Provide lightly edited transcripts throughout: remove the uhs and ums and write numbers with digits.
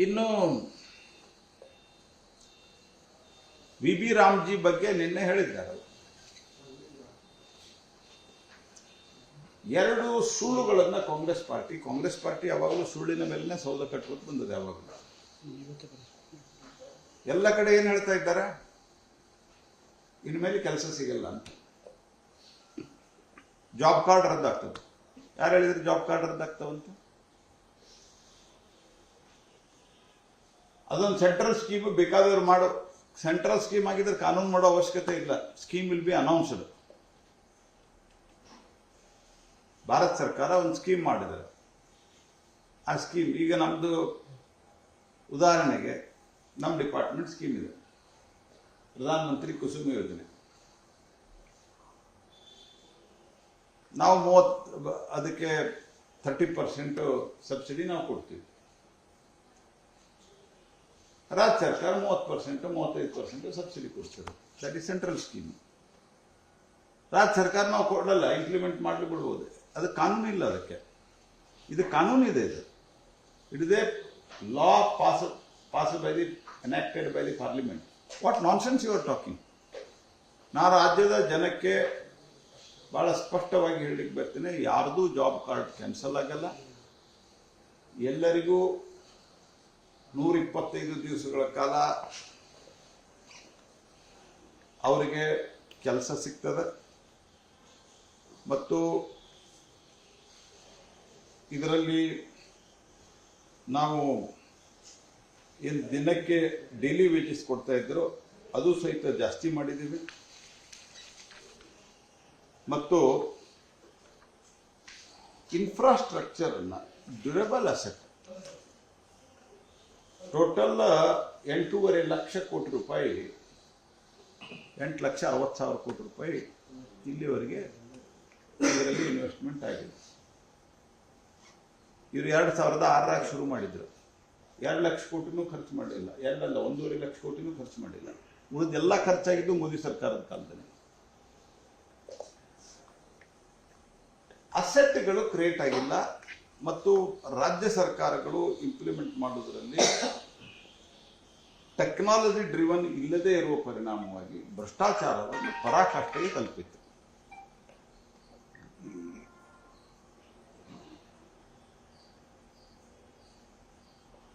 ಇನ್ನು V B Ramji ಬಗ್ಗೆ ನಿನ್ನೆ ಹೇಳಿದ್ದಾರೆ. ಎರಡು ಸುಳ್ಳುಗಳನ್ನು ಕಾಂಗ್ರೆಸ್ ಪಾರ್ಟಿ ಯಾವಾಗಲೂ ಸುಳ್ಳಿನ ಮೇಲೇ ಸೌದ ಕಟ್ಕೊತ ಬಂದಿದೆ. ಯಾವಾಗಲೂ ಎಲ್ಲ ಕಡೆ ಏನು ಹೇಳ್ತಾ ಇದ್ದಾರೆ, ಇನ್ಮೇಲೆ ಕೆಲಸ ಸಿಗಲ್ಲ ಅಂತ. ಜಾಬ್ ಕಾರ್ಡ್ ರದ್ದಾಗ್ತದೆ. ಯಾರು ಹೇಳಿದ್ರೆ ಜಾಬ್ ಕಾರ್ಡ್ ರದ್ದಾಗ್ತಾವಂತ? ಅದೊಂದು ಸೆಂಟ್ರಲ್ ಸ್ಕೀಮ್, ಬೇಕಾದವ್ರು ಮಾಡೋ ಸೆಂಟ್ರಲ್ ಸ್ಕೀಮ್ ಆಗಿದ್ರೆ ಕಾನೂನು ಮಾಡೋ ಅವಶ್ಯಕತೆ ಇಲ್ಲ. Scheme will be announced. Bharat ಸರ್ಕಾರ ಒಂದು ಸ್ಕೀಮ್ ಮಾಡಿದ್ದಾರೆ. ಆ ಸ್ಕೀಮ್ ಈಗ ನಮ್ಮದು ಉದಾಹರಣೆಗೆ ನಮ್ಮ ಡಿಪಾರ್ಟ್ಮೆಂಟ್ ಸ್ಕೀಮ್ ಇದೆ, ಪ್ರಧಾನಮಂತ್ರಿ ಕುಸುಮ ಯೋಜನೆ. ನಾವು ಅದಕ್ಕೆ 30% ಸಬ್ಸಿಡಿ ನಾವು ಕೊಡ್ತೀವಿ. ರಾಜ್ಯ ಸರ್ಕಾರ 30%, 35% ಸಬ್ಸಿಡಿ ಕೊಡ್ತದೆ. That is central scheme. ರಾಜ್ಯ ಸರ್ಕಾರ ನಾವು ಕೊಡಲ್ಲ, ಇಂಪ್ಲಿಮೆಂಟ್ ಮಾಡಲಿ ಬಿಡ್ಬೋದು. ಅದು ಕಾನೂನು ಇಲ್ಲ ಅದಕ್ಕೆ. ಇದು ಕಾನೂನು ಇದೆ. It is a law pass by the enacted by the parliament. What nonsense you are talking? ನಾ ರಾಜ್ಯದ ಜನಕ್ಕೆ ಬಹಳ ಸ್ಪಷ್ಟವಾಗಿ ಹೇಳಲಿಕ್ಕೆ ಬರ್ತೀನಿ, ಯಾರ್ದು ಜಾಬ್ ಕಾರ್ಡ್ ಕ್ಯಾನ್ಸಲ್ ಆಗಲ್ಲ. ಎಲ್ಲರಿಗೂ 125 ದಿವಸಗಳ ಕಾಲ ಅವರಿಗೆ ಕೆಲಸ ಸಿಗ್ತದೆ. ಮತ್ತು ಇದರಲ್ಲಿ ನಾವು ಏನು ದಿನಕ್ಕೆ ಡೈಲಿ ವೇಜಸ್ ಕೊಡ್ತಾ ಇದ್ರು ಅದು ಸಹಿತ ಜಾಸ್ತಿ ಮಾಡಿದ್ದೀವಿ. ಮತ್ತು ಇನ್ಫ್ರಾಸ್ಟ್ರಕ್ಚರನ್ನು ಡ್ಯೂರಬಲ್ ಅಸೆಟ್ ಟೋಟಲ್ 8.5 ಲಕ್ಷ ಕೋಟಿ ರೂಪಾಯಿ, 8,60,000 ಕೋಟಿ ರೂಪಾಯಿ ಇಲ್ಲಿವರೆಗೆ ಇದರಲ್ಲಿ ಇನ್ವೆಸ್ಟ್ಮೆಂಟ್ ಆಗಿದೆ. ಇವರು 2006 ಶುರು ಮಾಡಿದ್ರು. 2 ಲಕ್ಷ ಕೋಟಿನೂ ಖರ್ಚು ಮಾಡಲಿಲ್ಲ. 1.5 ಲಕ್ಷ ಕೋಟಿನೂ ಖರ್ಚು ಮಾಡಿಲ್ಲ. ಉಳಿದೆಲ್ಲ ಖರ್ಚಾಗಿದ್ದು ಮೋದಿ ಸರ್ಕಾರದ ಕಾಲದಲ್ಲಿ. ಅಸೆಟ್ಗಳು ಕ್ರಿಯೇಟ್ ಆಗಿಲ್ಲ. ಮತ್ತು ರಾಜ್ಯ ಸರ್ಕಾರಗಳು ಇಂಪ್ಲಿಮೆಂಟ್ ಮಾಡೋದರಲ್ಲಿ ಟೆಕ್ನಾಲಜಿ ಡ್ರಿವನ್ ಇಲ್ಲದೆ ಇರುವ ಪರಿಣಾಮವಾಗಿ ಭ್ರಷ್ಟಾಚಾರವನ್ನು ಪರಾಕಾಷ್ಠೆಗೆ ತಲುಪಿತ್ತು.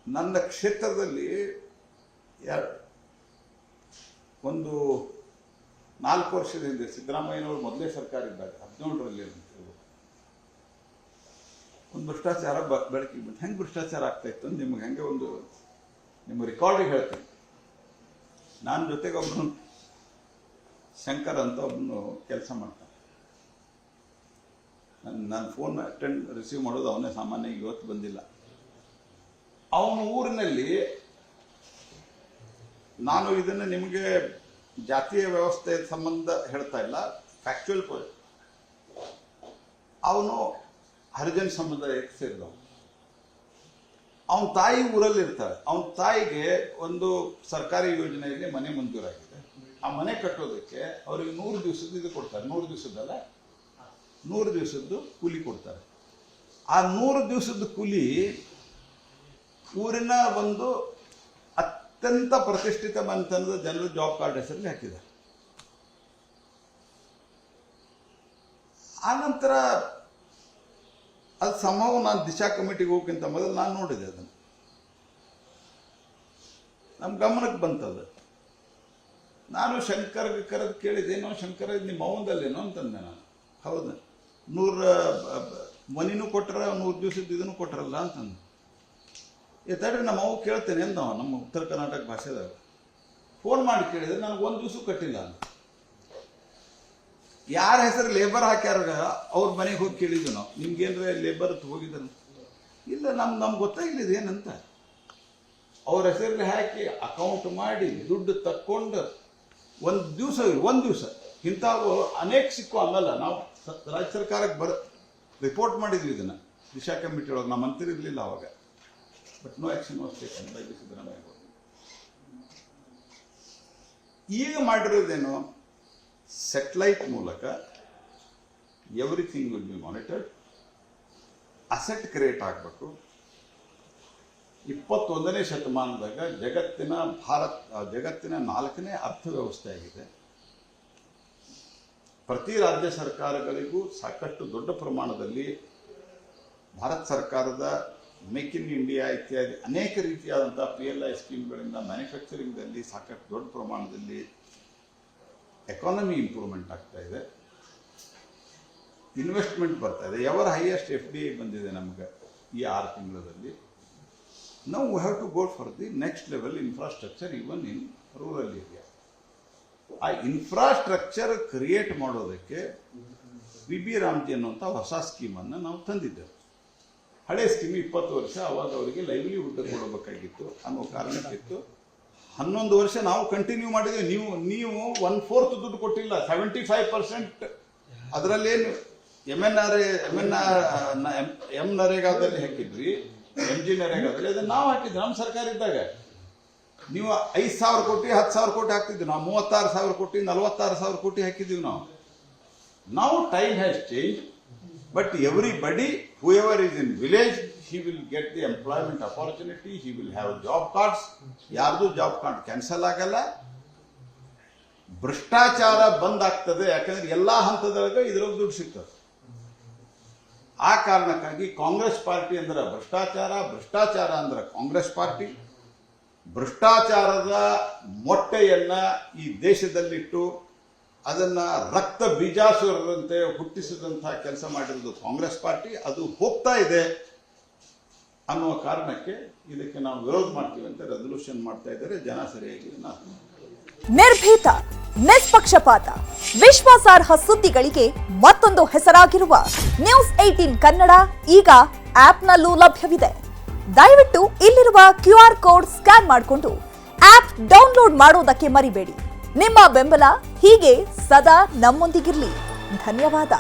ನನ್ನ ಕ್ಷೇತ್ರದಲ್ಲಿ ಒಂದು 4 ವರ್ಷದ ಹಿಂದೆ ಸಿದ್ದರಾಮಯ್ಯನವರು ಮೊದಲೇ ಸರ್ಕಾರ ಇದ್ದಾಗ 17ರಲ್ಲಿ ಒಂದು ಭ್ರಷ್ಟಾಚಾರ ಬೆಳಕಿಗೆ ಬಂತು. ಹೆಂಗೆ ಭ್ರಷ್ಟಾಚಾರ ಆಗ್ತಾ ಇತ್ತು ಅಂತ ನಿಮ್ಗೆ ಹೆಂಗೆ ಒಂದು ನಿಮ್ಮ ರೆಕಾರ್ಡಿಗೆ ಹೇಳ್ತೀನಿ. ನನ್ನ ಜೊತೆಗೆ ಒಬ್ಬನು ಶಂಕರ್ ಅಂತ ಒಬ್ಬನು ಕೆಲಸ ಮಾಡ್ತಾನೆ. ನನ್ನ ಫೋನ್ ರಿಸೀವ್ ಮಾಡೋದು ಅವನೇ. ಸಾಮಾನ್ಯ ಇವತ್ತು ಬಂದಿಲ್ಲ. ಅವನ ಊರಿನಲ್ಲಿ, ನಾನು ಇದನ್ನು ನಿಮಗೆ ಜಾತಿಯ ವ್ಯವಸ್ಥೆ ಸಂಬಂಧ ಹೇಳ್ತಾ ಇಲ್ಲ, ಫ್ಯಾಕ್ಚುಯಲ್ ಪಾಯಿಂಟ್. ಅವನು ಹರಿಜನ್ ಸಮುದಾಯಕ್ಕೆ ಸೇರಿದವನು. ಅವನ ತಾಯಿ ಊರಲ್ಲಿ ಇರ್ತಾಳೆ. ಅವನ ತಾಯಿಗೆ ಒಂದು ಸರ್ಕಾರಿ ಯೋಜನೆಯಲ್ಲಿ ಮನೆ ಮಂಜೂರಾಗಿದೆ. ಆ ಮನೆ ಕಟ್ಟೋದಕ್ಕೆ ಅವರಿಗೆ 100 ದಿವಸದ್ದು ಇದು ಕೊಡ್ತಾರೆ. 100 ದಿವಸದ್ದಲ್ಲ, 100 ದಿವಸದ್ದು ಕೂಲಿ ಕೊಡ್ತಾರೆ. ಆ 100 ದಿವಸದ ಕೂಲಿ ಊರಿನ ಒಂದು ಅತ್ಯಂತ ಪ್ರತಿಷ್ಠಿತ ಮನೆತನದ ಜನರು ಜಾಬ್ ಕಾರ್ಡ್ ಹೆಸರಲ್ಲಿ ಹಾಕಿದ್ದಾರೆ. ಆನಂತರ ಅದು ಸಂಭವ ನಾನು ದಿಶಾ ಕಮಿಟಿಗೆ ಹೋಗಕ್ಕಿಂತ ಮೊದಲು ನಾನು ನೋಡಿದೆ. ಅದನ್ನು ನಮ್ಮ ಗಮನಕ್ಕೆ ಬಂತದ್ದು. ನಾನು ಶಂಕರ್ಗೆ ಕರೆದು ಕೇಳಿದೆ, ಏನೋ ಶಂಕರ ನಿಮ್ಮ ಅವನದಲ್ಲೇನೋ ಅಂತಂದೆ ನಾನು. ಹೌದು, 100 ಮನಿನೂ ಕೊಟ್ಟರ, 100 ದಿವಸದ ಇದನ್ನು ಕೊಟ್ಟರಲ್ಲ ಅಂತಂದು. ತಡ್ರಿ ನಮ್ಮ ಅವು ಕೇಳ್ತೇನೆ ಅಂತ ನಮ್ಮ ಉತ್ತರ ಕರ್ನಾಟಕ ಭಾಷೆದಾಗ ಫೋನ್ ಮಾಡಿ ಕೇಳಿದ್ರೆ ನನಗೆ 1 ದಿವಸ ಕಟ್ಟಿಲ್ಲ ಅಂತ. ಯಾರ ಹೆಸರು ಲೇಬರ್ ಹಾಕ್ಯಾರ ಅವ್ರ ಮನೆಗೆ ಹೋಗಿ ಕೇಳಿದ್ವಿ ನಾವು, ನಿಮ್ಗೇನ್ರ ಲೇಬರ್ ಹೋಗಿದ್ರು? ಇಲ್ಲ, ನಮ್ಗೆ ಗೊತ್ತಾಗಿಲ್ಲ ಏನಂತ. ಅವ್ರ ಹೆಸರಲ್ಲಿ ಹಾಕಿ ಅಕೌಂಟ್ ಮಾಡಿ ದುಡ್ಡು ತಕ್ಕೊಂಡು 1 ದಿವಸ ಇಂಥವು ಅನೇಕ ಸಿಕ್ಕು. ಹಂಗಲ್ಲ, ನಾವು ರಾಜ್ಯ ಸರ್ಕಾರಕ್ಕೆ ರಿಪೋರ್ಟ್ ಮಾಡಿದ್ವಿ ಇದನ್ನು ದಿಶಾ ಕಮಿಟಿ ಒಳಗೆ. ನಮ್ಮ ಮಂತ್ರಿ ಇರಲಿಲ್ಲ ಅವಾಗ. But no action was taken by Siddaramaiah. ಈಗ ಮಾಡಿರೋದೇನು, ಸೆಟಲೈಟ್ ಮೂಲಕ everything will be monitored. Asset create ಆಗಬೇಕು. 21ನೇ ಶತಮಾನದಾಗ ಜಗತ್ತಿನ 4ನೇ ಅರ್ಥವ್ಯವಸ್ಥೆ ಆಗಿದೆ. ಪ್ರತಿ ರಾಜ್ಯ ಸರ್ಕಾರಗಳಿಗೂ ಸಾಕಷ್ಟು ದೊಡ್ಡ ಪ್ರಮಾಣದಲ್ಲಿ ಭಾರತ ಸರ್ಕಾರದ ಮೇಕ್ ಇನ್ ಇಂಡಿಯಾ ಇತ್ಯಾದಿ ಅನೇಕ ರೀತಿಯಾದಂಥ PLI ಸ್ಕೀಮ್ಗಳಿಂದ ಮ್ಯಾನುಫ್ಯಾಕ್ಚರಿಂಗ್ದಲ್ಲಿ ಸಾಕಷ್ಟು ದೊಡ್ಡ ಪ್ರಮಾಣದಲ್ಲಿ ಎಕಾನಮಿ ಇಂಪ್ರೂವ್ಮೆಂಟ್ ಆಗ್ತಾ ಇದೆ, ಇನ್ವೆಸ್ಟ್ಮೆಂಟ್ ಬರ್ತಾ ಇದೆ. ಎವರ್ ಹೈಯೆಸ್ಟ್ FDI ಬಂದಿದೆ ನಮಗೆ ಈ 6 ತಿಂಗಳಲ್ಲಿ. Now we have to go for the next level infrastructure even in rural area. ಆ ಇನ್ಫ್ರಾಸ್ಟ್ರಕ್ಚರ್ ಕ್ರಿಯೇಟ್ ಮಾಡೋದಕ್ಕೆ BB ರಾಮ್ಜಿ ಅನ್ನುವಂಥ ಹೊಸ ಸ್ಕೀಮನ್ನು ನಾವು ತಂದಿದ್ದೆವು. ಹಳೆ ಸ್ಕೀಮ್ 20 ವರ್ಷ, ಅವಾಗ ಅವರಿಗೆ ಲೈವ್ಲಿಹುಡ್ ಕೊಡಬೇಕಾಗಿತ್ತು ಅನ್ನೋ ಕಾರಣಕ್ಕಿತ್ತು. 11 ವರ್ಷ ನಾವು ಕಂಟಿನ್ಯೂ ಮಾಡಿದ್ವಿ. ನೀವು 1/4 ದುಡ್ಡು ಕೊಟ್ಟಿಲ್ಲ, 75%. ಅದರಲ್ಲೇನು ಎಂ ನರೇಗಾದಲ್ಲಿ ಹಾಕಿದ್ವಿ, MG ನರೇಗಾದಲ್ಲಿ ಅದನ್ನು ನಾವು ಹಾಕಿದ್ವಿ. ನಮ್ಮ ಸರ್ಕಾರ ಇದ್ದಾಗ ನೀವು 5,000 ಕೋಟಿ 10,000 ಕೋಟಿ ಹಾಕ್ತಿದ್ವಿ, ನಾವು 36,000 ಕೋಟಿ 46,000 ಕೋಟಿ ಹಾಕಿದ್ದೀವಿ ನಾವು. Now time has changed, but everybody, whoever is in village, he will get the employment opportunity, he will have job cards. ಯಾರ್ದು ಜಾಬ್ ಕಾರ್ಡ್ ಕ್ಯಾನ್ಸಲ್ ಆಗಲ್ಲ, ಭ್ರಷ್ಟಾಚಾರ ಬಂದ್ ಆಗ್ತದೆ. ಯಾಕಂದ್ರೆ ಎಲ್ಲಾ ಹಂತದೊಳಗೆ ಇದ್ರೊಳಗೆ ದುಡ್ಡು ಸಿಗ್ತದೆ. ಆ ಕಾರಣಕ್ಕಾಗಿ ಕಾಂಗ್ರೆಸ್ ಪಾರ್ಟಿ ಅಂದ್ರೆ ಭ್ರಷ್ಟಾಚಾರ ಅಂದ್ರೆ ಕಾಂಗ್ರೆಸ್ ಪಾರ್ಟಿ ಭ್ರಷ್ಟಾಚಾರದ ಮೊಟ್ಟೆಯನ್ನ ಈ ದೇಶದಲ್ಲಿಟ್ಟು ಅದನ್ನ ರಕ್ತ ಬೀಜಾಸುರರಂತೆ ಹುಟ್ಟಿಸಿದಂತಹ ಕೆಲಸ ಮಾಡಿರೋದು ಕಾಂಗ್ರೆಸ್ ಪಾರ್ಟಿ. ಅದು ಹೋಗ್ತಾ ಇದೆ ಅನ್ನುವ ಕಾರಣಕ್ಕೆ ಇದಕ್ಕೆ ನಾವು ವಿರೋಧ ಮಾಡ್ತೀವಿ ಅಂತ ರೆಸಲ್ಯೂಷನ್ ಮಾಡ್ತಾ ಇದ್ದಾರೆ. ಜನ ಸರಿಯಾಗಿ ನಿರ್ಭೀತ, ನಿಷ್ಪಕ್ಷಪಾತ, ವಿಶ್ವಾಸಾರ್ಹ ಸುದ್ದಿಗಳಿಗೆ ಮತ್ತೊಂದು ಹೆಸರಾಗಿರುವ ನ್ಯೂಸ್ 18 ಕನ್ನಡ ಈಗ ಆಪ್ನಲ್ಲೂ ಲಭ್ಯವಿದೆ. ದಯವಿಟ್ಟು ಇಲ್ಲಿರುವ QR ಕೋಡ್ ಸ್ಕ್ಯಾನ್ ಮಾಡಿಕೊಂಡು ಆಪ್ ಡೌನ್ಲೋಡ್ ಮಾಡೋದಕ್ಕೆ ಮರಿಬೇಡಿ. ನಿಮ್ಮ ಬೆಂಬಲ ಹೀಗೆ ಸದಾ ನಮ್ಮೊಂದಿಗಿರಲಿ. ಧನ್ಯವಾದ.